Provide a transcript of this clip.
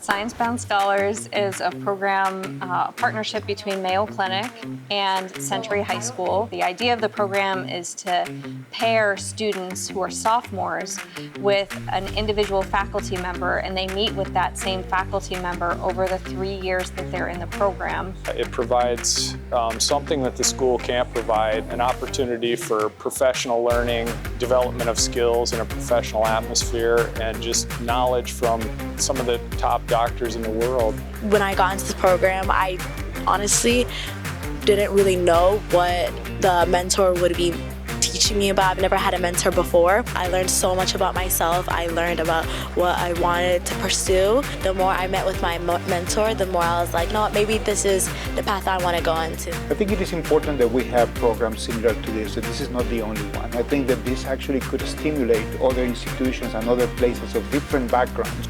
Science-Bound Scholars is a program, a partnership between Mayo Clinic and Century High School. The idea of the program is to pair students who are sophomores with an individual faculty member, and they meet with that same faculty member over the 3 years that they're in the program. It provides something that the school can't provide, an opportunity for professional learning, development of skills in a professional atmosphere, and just knowledge from some of the top doctors in the world. When I got into the program, I honestly didn't really know what the mentor would be teaching me about. I've never had a mentor before. I learned so much about myself. I learned about what I wanted to pursue. The more I met with my mentor, the more I was like, no, maybe this is the path I want to go into. I think it is important that we have programs similar to this, that this is not the only one. I think that this actually could stimulate other institutions and other places of different backgrounds